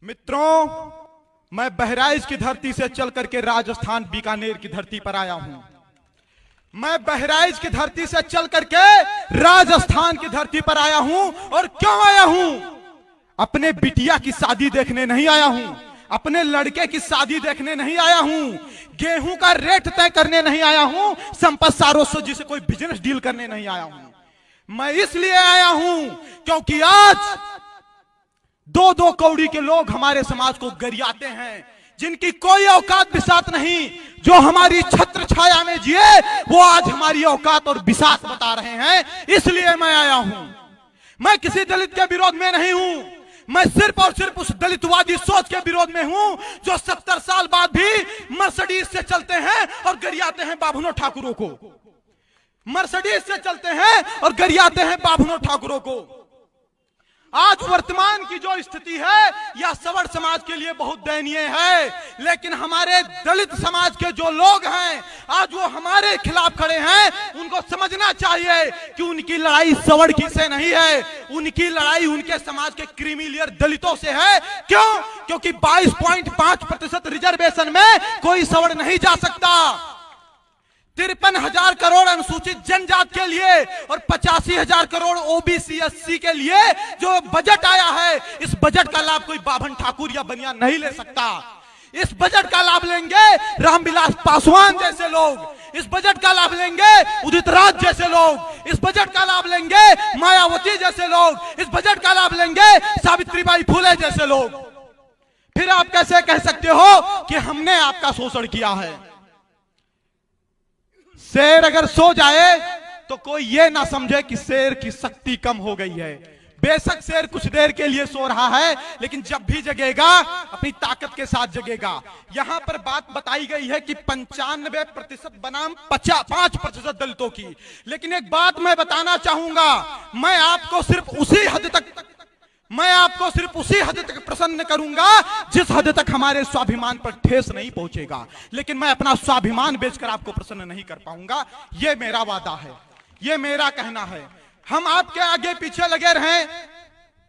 मित्रों, मैं बहराइच की धरती से चल करके राजस्थान बीकानेर की धरती पर आया हूं। मैं बहराइच की धरती से चल करके राजस्थान की धरती पर आया हूं। और क्यों आया हूं? अपने बिटिया की शादी देखने नहीं आया हूं, अपने लड़के की शादी देखने नहीं आया हूं, गेहूं का रेट तय करने नहीं आया हूं, संपत सारों जी से कोई बिजनेस डील करने नहीं आया हूं। मैं इसलिए आया हूं क्योंकि आज दो दो कौड़ी के लोग हमारे समाज को गरियाते हैं, जिनकी कोई औकात बिसात नहीं, जो हमारी छत्र छाया में जिए वो आज हमारी औकात और बिसात बता रहे हैं। इसलिए मैं आया हूं। मैं किसी दलित के विरोध में नहीं हूं, मैं सिर्फ और सिर्फ उस दलितवादी सोच के विरोध में हूं जो 70 साल बाद भी मर्सिडीज से चलते हैं और गरियाते हैं बाभनों ठाकुरों को। मर्सिडीज से चलते हैं और गरियाते हैं बाभनों ठाकुरों को। आज वर्तमान की जो स्थिति है यह सवर्ण समाज के लिए बहुत दयनीय है, लेकिन हमारे दलित समाज के जो लोग हैं आज वो हमारे खिलाफ खड़े हैं। उनको समझना चाहिए कि उनकी लड़ाई सवर्ण की से नहीं है, उनकी लड़ाई उनके समाज के क्रीमीलियर दलितों से है। क्यों? क्योंकि 22.5% रिजर्वेशन में कोई सवर्ण नहीं जा सकता। 53,000 करोड़ अनुसूचित जनजाति के लिए और 85,000 करोड़ ओबीसी एससी के लिए जो बजट आया है, इस बजट का लाभ कोई बाभन ठाकुर या बनिया नहीं ले सकता। इस बजट का लाभ लेंगे रामविलास पासवान जैसे लोग, इस बजट का लाभ लेंगे उदित राज जैसे लोग, इस बजट का लाभ लेंगे मायावती जैसे लोग, इस बजट का लाभ लेंगे सावित्रीबाई फुले जैसे लोग। फिर आप कैसे कह सकते हो कि हमने आपका शोषण किया है? शेर अगर सो जाए तो कोई ये ना समझे कि शेर की शक्ति कम हो गई है। बेशक शेर कुछ देर के लिए सो रहा है, लेकिन जब भी जगेगा अपनी ताकत के साथ जगेगा। यहां पर बात बताई गई है कि 95% बनाम 5% दलितों की। लेकिन एक बात मैं बताना चाहूंगा, मैं आपको सिर्फ उसी हद तक प्रसन्न करूंगा जिस हद तक हमारे स्वाभिमान पर ठेस नहीं पहुंचेगा। लेकिन मैं अपना स्वाभिमान बेचकर आपको प्रसन्न नहीं कर पाऊंगा। यह मेरा वादा है, यह मेरा कहना है। हम आपके आगे पीछे लगे रहें,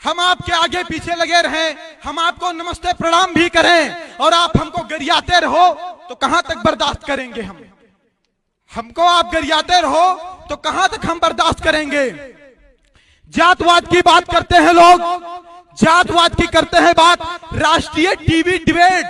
हम आपके आगे पीछे लगे रहें, हम आपको नमस्ते प्रणाम भी करें और आप हमको गरियाते रहो तो कहां तक बर्दाश्त करेंगे? हमको आप गरियाते रहो तो कहां तक हम बर्दाश्त करेंगे? जातवाद की बात करते हैं लोग, जातवाद की करते हैं बात। राष्ट्रीय टीवी डिबेट,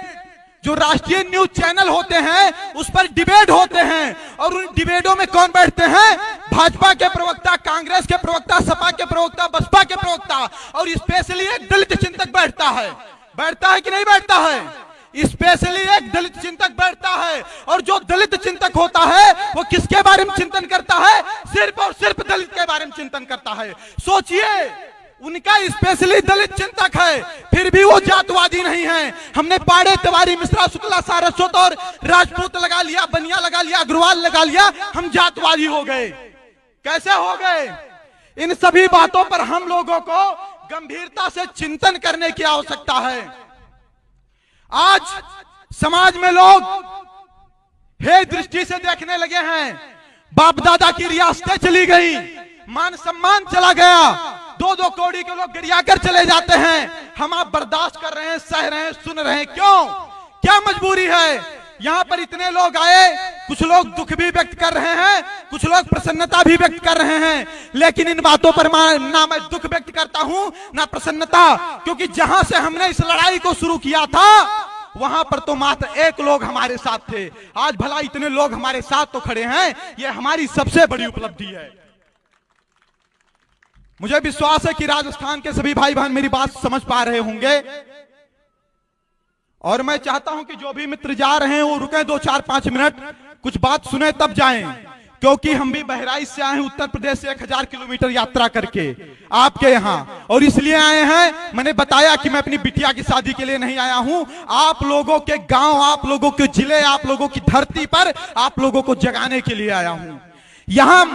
जो राष्ट्रीय न्यूज चैनल होते हैं उस पर डिबेट होते हैं, और उन डिबेटों में कौन बैठते हैं? भाजपा के प्रवक्ता, कांग्रेस के प्रवक्ता, सपा के प्रवक्ता, बसपा के प्रवक्ता, और स्पेशली एक दलित चिंतक बैठता है कि नहीं बैठता है? स्पेशली एक दलित चिंतक बैठता है। और जो दलित चिंतक होता है वो किसके बारे में चिंतन करता है? सिर्फ और सिर्फ दलित के बारे में चिंतन करता है। सोचिए, उनका स्पेशली दलित चिंतक है, फिर भी वो जातवादी नहीं है। हमने पाड़े, तिवारी, मिश्रा, शुक्ला, सारस्वत और राजपूत लगा लिया, बनिया लगा लिया, अग्रवाल लगा लिया, हम जातवादी हो गए। कैसे हो गए? इन सभी बातों पर हम लोगों को गंभीरता से चिंतन करने की आवश्यकता है। आज समाज में लोग हे दृष्टि से देखने लगे हैं। बाप दादा की रियासतें चली गई, मान सम्मान चला गया, दो दो कौड़ी के लोग गरियाकर चले जाते हैं। हम आप बर्दाश्त कर रहे हैं, सह रहे हैं, सुन रहे हैं। क्यों? क्या मजबूरी है? यहां पर इतने लोग आए, कुछ लोग दुख भी व्यक्त कर रहे हैं, कुछ लोग प्रसन्नता भी व्यक्त कर रहे हैं। लेकिन इन बातों पर ना मैं दुख व्यक्त करता हूं ना प्रसन्नता, क्योंकि जहां से हमने इस लड़ाई को शुरू किया था वहां पर तो मात्र एक लोग हमारे साथ थे। आज भला इतने लोग हमारे साथ तो खड़े हैं, यह हमारी सबसे बड़ी उपलब्धि है। मुझे विश्वास है कि राजस्थान के सभी भाई बहन मेरी बात समझ पा रहे होंगे, और मैं चाहता हूं कि जो भी मित्र जा रहे हैं वो रुके 2-4-5 मिनट, कुछ बात सुने तब जाएं, क्योंकि हम भी बहराइच से आए हैं, उत्तर प्रदेश से 1000 किलोमीटर यात्रा करके आपके यहाँ, और इसलिए आए हैं। मैंने बताया कि मैं अपनी बिटिया की शादी के लिए नहीं आया हूं, आप लोगों के गांव, आप लोगों के जिले, आप लोगों की धरती पर आप लोगों को जगाने के लिए आया हूं। यहां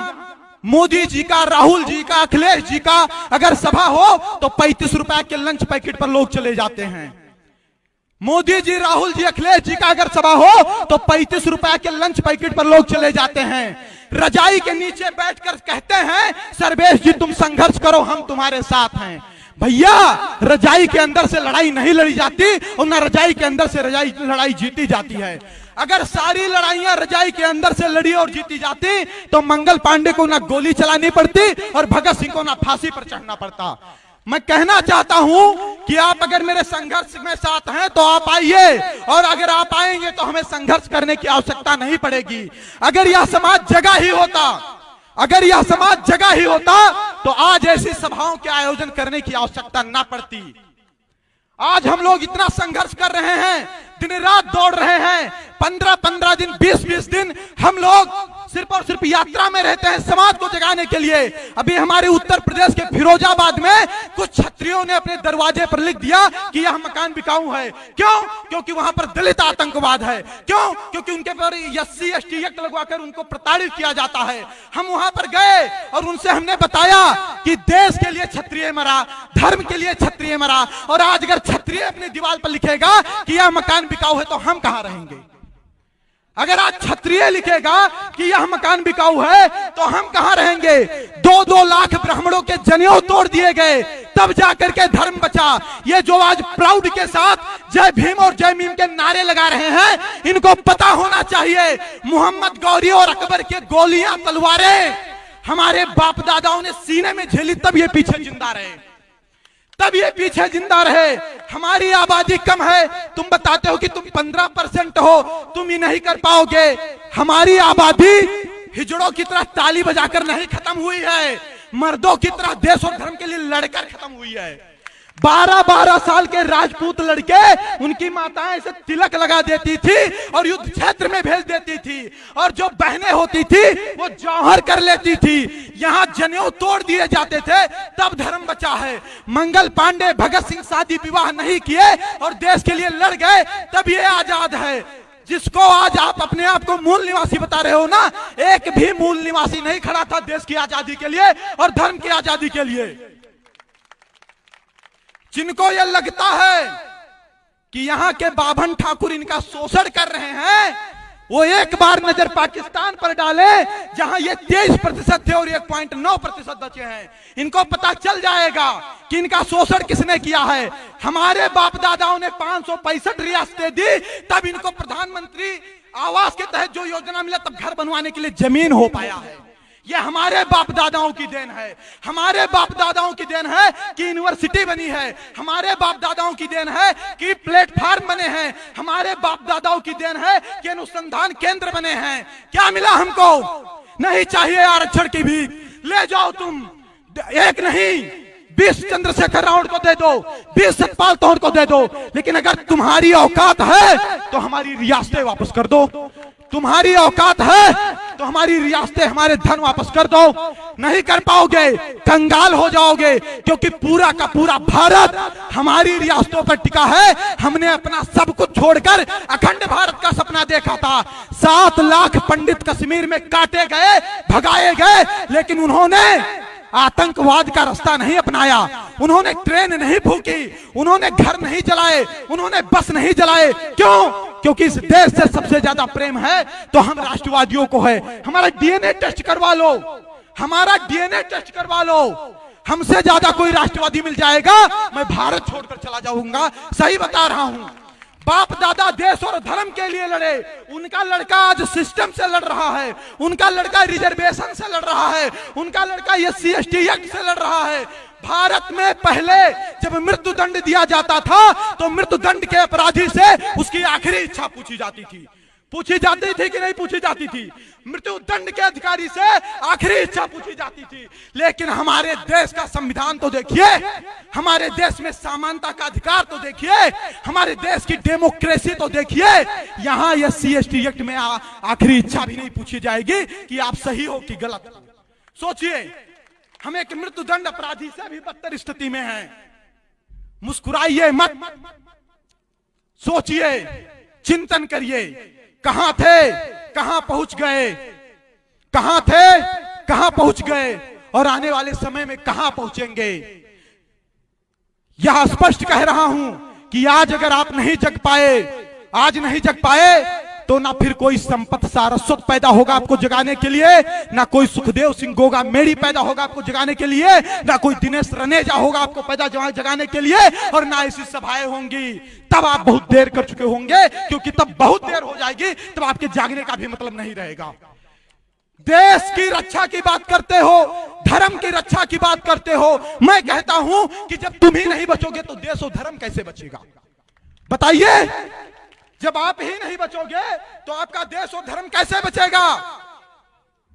मोदी जी का, राहुल जी का, अखिलेश जी का अगर सभा हो तो 35 रुपए के लंच पैकेट पर लोग चले जाते हैं। मोदी जी, राहुल जी, अखिलेश जी का अगर सभा हो तो 35 रुपए के लंच पैकेट पर लोग चले जाते हैं। रजाई के नीचे बैठकर कहते हैं सर्वेश जी तुम संघर्ष करो, हम तुम्हारे साथ हैं। भैया रजाई के अंदर से लड़ाई नहीं लड़ी जाती और ना रजाई के अंदर से लड़ाई जीती जाती है। अगर सारी लड़ाइयां रजाई के अंदर से लड़ी और जीती जाती तो मंगल पांडे को ना गोली चलानी पड़ती और भगत सिंह को ना फांसी पर चढ़ना पड़ता। मैं कहना चाहता हूं कि आप अगर मेरे संघर्ष में साथ हैं तो आप आइए, और अगर आप आएंगे तो हमें संघर्ष करने की आवश्यकता नहीं पड़ेगी। अगर यह समाज जगह ही होता, अगर यह समाज जगह ही होता तो आज ऐसी सभाओं के आयोजन करने की आवश्यकता ना पड़ती। आज हम लोग इतना संघर्ष कर रहे हैं, दिन रात दौड़ रहे हैं, 15-15 दिन, 20-20 दिन हम लोग सिर्फ और सिर्फ यात्रा में रहते हैं समाज को जगाने के लिए। अभी हमारे उत्तर प्रदेश के फिरोजाबाद में कुछ छत्रियों ने अपने दरवाजे पर लिख दिया कि यह मकान बिकाऊ है। क्यों? क्योंकि वहां पर दलित आतंकवाद है। क्यों? क्योंकि उनके पर SC/ST एक्ट लगवाकर उनको प्रताड़ित किया जाता है। हम वहां पर गए और उनसे हमने बताया कि देश के लिए क्षत्रिय मरा, धर्म के लिए क्षत्रिय मरा, और आज अगर क्षत्रिय अपनी दीवार पर लिखेगा कि यह मकान बिकाऊ है तो हम कहां रहेंगे? अगर आज क्षत्रिय लिखेगा कि यह मकान बिकाऊ है तो हम कहां रहेंगे? 2-2 लाख ब्राह्मणों के जनेऊ तोड़ दिए गए, तब जाकर के धर्म बचा। ये जो आज प्राउड के साथ जय भीम और जय मीम के नारे लगा रहे हैं, इनको पता होना चाहिए मोहम्मद गौरी और अकबर के गोलियां तलवारें हमारे बाप दादाओं ने सीने में झेली, तब ये पीछे जिंदा रहे, तब ये पीछे जिंदा रहे। हमारी आबादी कम है, तुम बताते हो कि तुम 15% हो, तुम ये नहीं कर पाओगे। हमारी आबादी हिजड़ों की तरह ताली बजाकर नहीं खत्म हुई है, मर्दों की तरह देश और धर्म के लिए लड़कर खत्म हुई है। 12-12 साल के राजपूत लड़के, उनकी माताएं इसे तिलक लगा देती थी और युद्ध क्षेत्र में भेज देती थी, और जो बहनें होती थी वो जौहर कर लेती थी। यहाँ जनेऊ तोड़ दिए जाते थे, तब धर्म बचा है। मंगल पांडे, भगत सिंह शादी विवाह नहीं किए और देश के लिए लड़ गए, तब ये आजाद है। जिसको आज आप अपने आप को मूल निवासी बता रहे हो ना, एक भी मूल निवासी नहीं खड़ा था देश की आजादी के लिए और धर्म की आजादी के लिए। जिनको यह लगता है कि यहां के बाभन ठाकुर इनका शोषण कर रहे हैं, वो एक बार नजर पाकिस्तान पर डाले जहां ये 23% थे और 1.9% बचे हैं। इनको पता चल जाएगा कि इनका शोषण किसने किया है। हमारे बाप दादाओं ने 565 रियासतें दी, तब इनको प्रधानमंत्री आवास के तहत जो योजना मिला, तब घर बनवाने के लिए जमीन हो पाया है। ये हमारे बाप दादाओं की देन है, हमारे बाप दादाओं की देन है कि यूनिवर्सिटी बनी है, हमारे बाप दादाओं की देन है कि प्लेटफार्म बने हैं, हमारे बाप दादाओं की देन है कि अनुसंधान केंद्र बने हैं। क्या मिला हमको? नहीं चाहिए आरक्षण की भी, ले जाओ तुम, एक नहीं 20 चंद्रशेखर रावण को दे दो, 20 सतपाल तोड़ को दे दो, लेकिन अगर तुम्हारी औकात है तो हमारी रियासतें वापस कर दो। तुम्हारी औकात है तो हमारी रियासतें, हमारे धन वापस कर दो। नहीं कर पाओगे, कंगाल हो जाओगे, क्योंकि पूरा का पूरा भारत हमारी रियासतों पर टिका है। हमने अपना सब कुछ छोड़कर अखंड भारत का सपना देखा था। 7 लाख पंडित कश्मीर में काटे गए, भगाए गए, लेकिन उन्होंने आतंकवाद का रास्ता नहीं अपनाया, उन्होंने ट्रेन नहीं फूकी, उन्होंने घर नहीं जलाए, उन्होंने बस नहीं जलाए। क्यों? क्योंकि इस देश से सबसे ज्यादा प्रेम है तो हम राष्ट्रवादियों को है। हमारा डीएनए टेस्ट करवा लो, हमारा डीएनए टेस्ट करवा लो, हमसे ज्यादा कोई राष्ट्रवादी मिल जाएगा, मैं भारत छोड़कर चला जाऊंगा। सही बता रहा हूं। बाप दादा देश और धर्म के लिए लड़े, उनका लड़का आज सिस्टम से लड़ रहा है, उनका लड़का रिजर्वेशन से लड़ रहा है, उनका लड़का SC/ST एक्ट से लड़ रहा है। भारत में पहले जब मृत्यु दंड दिया जाता था तो मृत्यु दंड के अपराधी से उसकी आखिरी इच्छा पूछी जाती थी। पूछी जाती थी कि नहीं पूछी जाती थी? मृत्यु दंड के अधिकारी से आखिरी इच्छा पूछी जाती थी। लेकिन हमारे देश का संविधान तो देखिए, हमारे देश में समानता का अधिकार तो देखिए, हमारे देश की डेमोक्रेसी तो देखिए। यहाँ SC/ST एक्ट में आखिरी इच्छा भी नहीं पूछी जाएगी कि आप सही हो कि गलत। सोचिए, हम एक मृत्यु दंड अपराधी से भी बदतर स्थिति में हैं। मुस्कुराइए मत, सोचिए, चिंतन करिए, कहां थे, कहां पहुंच गए, कहां थे, कहां पहुंच गए, और आने वाले समय में कहां पहुंचेंगे। यह स्पष्ट कह रहा हूं कि आज अगर आप नहीं जग पाए, आज नहीं जग पाए तो ना फिर कोई संपत सारस्वत पैदा होगा आपको जगाने के लिए, ना कोई सुखदेव सिंह गोगा मेड़ी पैदा होगा आपको जगाने के लिए, ना कोई दिनेश रनेजा होगा आपको पैदा जगाने के लिए, और ना ऐसी सभाएं होंगी। तब आप बहुत देर कर चुके होंगे, क्योंकि तब बहुत देर हो जाएगी, तब आपके जागने का भी मतलब नहीं रहेगा। देश की रक्षा की बात करते हो, धर्म की रक्षा की बात करते हो। मैं कहता हूं कि जब तुम ही नहीं बचोगे तो देश और धर्म कैसे बचेगा? बताइए, जब आप ही नहीं बचोगे तो आपका देश और धर्म कैसे बचेगा?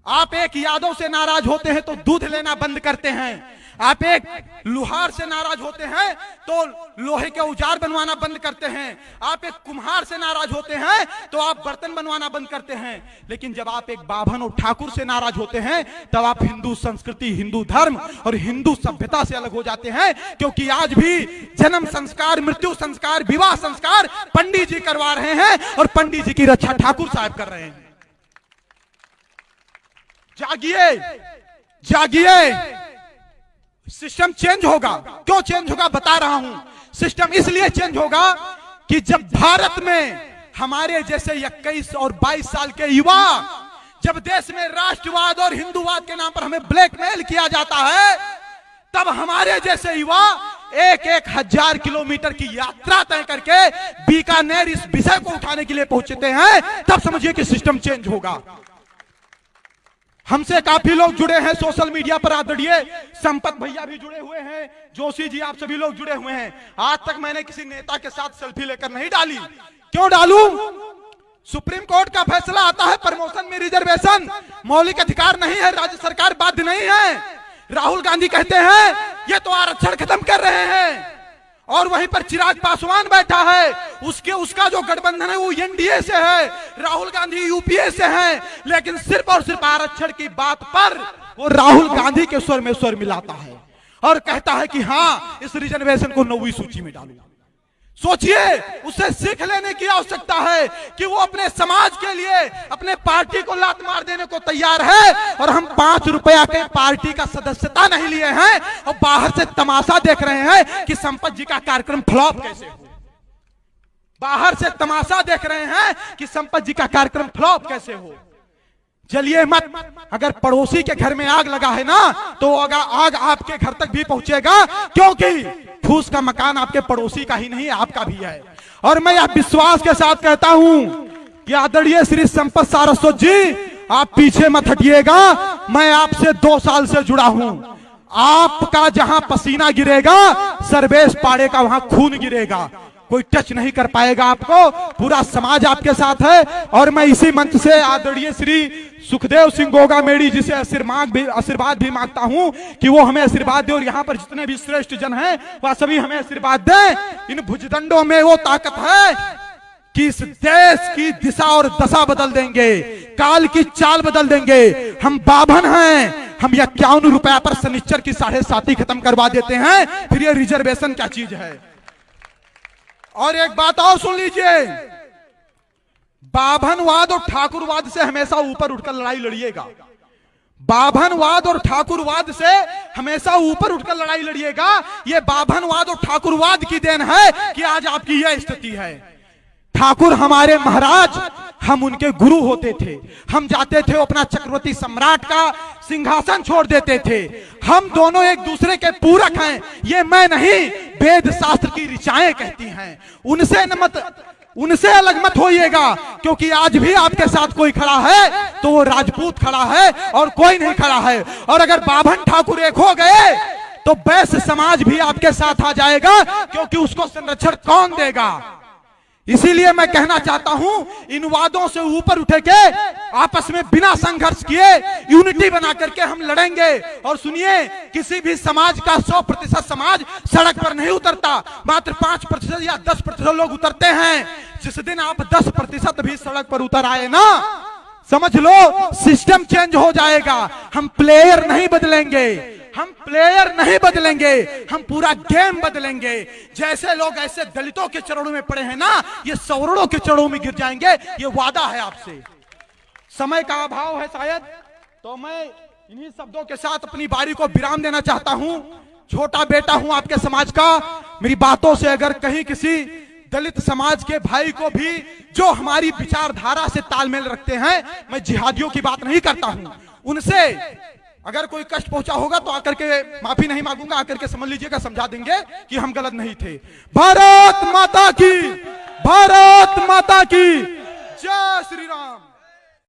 आप एक यादव से नाराज होते हैं तो दूध लेना बंद करते हैं, आप एक लुहार से नाराज होते हैं तो लोहे के औजार बनवाना बंद करते हैं, आप एक कुम्हार से नाराज होते हैं तो आप बर्तन बनवाना बंद करते हैं। लेकिन जब आप एक बाभन और ठाकुर से नाराज होते हैं तब आप हिंदू संस्कृति, हिंदू धर्म और हिंदू सभ्यता से अलग हो जाते हैं। क्योंकि आज भी जन्म संस्कार, मृत्यु संस्कार, विवाह संस्कार पंडित जी करवा रहे हैं और पंडित जी की रक्षा ठाकुर साहब कर रहे हैं। जागिए, जागिए, सिस्टम चेंज होगा। क्यों चेंज होगा बता रहा हूं। सिस्टम इसलिए चेंज होगा कि जब भारत में हमारे जैसे 21 और 22 साल के युवा, जब देश में राष्ट्रवाद और हिंदूवाद के नाम पर हमें ब्लैकमेल किया जाता है, तब हमारे जैसे युवा 1-1 हजार किलोमीटर की यात्रा तय करके बीकानेर इस विषय को उठाने के लिए पहुंचते हैं, तब समझिए कि सिस्टम चेंज होगा। हमसे काफी लोग जुड़े हैं सोशल मीडिया पर, आदरणीय संपत भैया भी जुड़े हुए हैं, जोशी जी, आप सभी लोग जुड़े हुए हैं। आज तक मैंने किसी नेता के साथ सेल्फी लेकर नहीं डाली। क्यों डालूं? सुप्रीम कोर्ट का फैसला आता है, प्रमोशन में रिजर्वेशन मौलिक अधिकार नहीं है, राज्य सरकार बाध्य नहीं है। राहुल गांधी कहते हैं ये तो आरक्षण खत्म कर रहे हैं, और वहीं पर चिराग पासवान बैठा है, उसका जो गठबंधन है वो एनडीए से है, राहुल गांधी यूपीए से है, लेकिन सिर्फ और सिर्फ आरक्षण की बात पर वो राहुल गांधी के स्वर में स्वर मिलाता है और कहता है कि हाँ, इस रिजर्वेशन को 9वीं सूची में डालो। सोचिए, उसे सीख लेने की आवश्यकता है कि वो अपने समाज के लिए अपने पार्टी को लात मार देने को तैयार है, और हम 5 रुपया के पार्टी का सदस्यता नहीं लिए हैं और बाहर से तमाशा देख रहे हैं कि संपत जी का कार्यक्रम फ्लॉप कैसे हो। बाहर से तमाशा देख रहे हैं कि संपत जी का कार्यक्रम फ्लॉप कैसे हो। जलिए मत। अगर पड़ोसी के घर में आग लगा है ना, तो आग आपके घर तक भी पहुंचेगा, क्योंकि फूस का मकान आपके पड़ोसी का ही नहीं, आपका भी है। और मैं यह विश्वास के साथ कहता हूं कि आदरणीय श्री संपत सारस्वत जी, आप पीछे मत हटिएगा। मैं आपसे 2 साल से जुड़ा हूं। आपका जहां पसीना गिरेगा, सर्वेश पाड़े का वहां खून गिरेगा। कोई टच नहीं कर पाएगा आपको, पूरा समाज आपके साथ है। और मैं इसी मंच से आदरणीय श्री सुखदेव सिंह गोगा मेड़ी जी से आशीर्वाद भी मांगता हूं कि वो हमें आशीर्वाद दे, और यहाँ पर जितने भी श्रेष्ठ जन हैं वह सभी हमें आशीर्वाद दें। इन भुजदंडों में वो ताकत है कि इस देश की दिशा और दशा बदल देंगे, काल की चाल बदल देंगे। हम बाभन हैं, हम 51 रुपया पर शनिश्चर की 7.5 खत्म करवा देते हैं, फिर ये रिजर्वेशन क्या चीज है। और एक बात और सुन लीजिए, बाभनवाद और ठाकुरवाद से हमेशा ऊपर उठकर लड़ाई लड़िएगा। बाभनवाद और ठाकुरवाद से हमेशा ऊपर उठकर लड़ाई लड़िएगा। ये बाभनवाद और ठाकुरवाद की देन है कि आज आपकी यह स्थिति है। ठाकुर हमारे महाराज, हम उनके गुरु होते थे। हम जाते थे अपना चक्रवर्ती सम्राट का सिंहासन छोड़ देते थे। हम दोनों एक दूसरे के पूरक हैं, ये मैं नहीं, वेद शास्त्र की ऋचाएं कहती हैं। उनसे अलग मत होइएगा, क्योंकि आज भी आपके साथ कोई खड़ा है तो वो राजपूत खड़ा है और कोई नहीं खड़ा है। और अगर बाभन ठाकुर एक हो गए तो वैश्य समाज भी आपके साथ आ जाएगा, क्योंकि उसको संरक्षण कौन देगा। इसीलिए मैं कहना चाहता हूं, इन वादों से ऊपर उठे के आपस में बिना संघर्ष किए यूनिटी बना करके हम लड़ेंगे। और सुनिए, किसी भी समाज का 100% समाज सड़क पर नहीं उतरता, मात्र 5% या 10% लोग उतरते हैं। जिस दिन आप 10% भी सड़क पर उतर आए ना, समझ लो सिस्टम चेंज हो जाएगा। हम प्लेयर नहीं बदलेंगे, हम प्लेयर नहीं बदलेंगे, हम पूरा गेम बदलेंगे। जैसे लोग ऐसे दलितों के चरणों में पड़े हैं ना, ये सवर्णों के चरणों में गिर जाएंगे, ये वादा है आपसे। समय का अभाव है शायद, तो मैं इन्हीं शब्दों के साथ अपनी बारी को विराम देना चाहता हूं। छोटा बेटा हूं आपके समाज का। मेरी बातों से अगर कहीं किसी दलित समाज के भाई को भी जो हमारी विचारधारा से तालमेल रखते हैं, मैं जिहादियों की बात नहीं करता हूं, उनसे अगर कोई कष्ट पहुंचा होगा तो आकर के माफी नहीं मांगूंगा, आकर के समझ लीजिएगा, समझा देंगे कि हम गलत नहीं थे। भारत माता की, भारत माता की।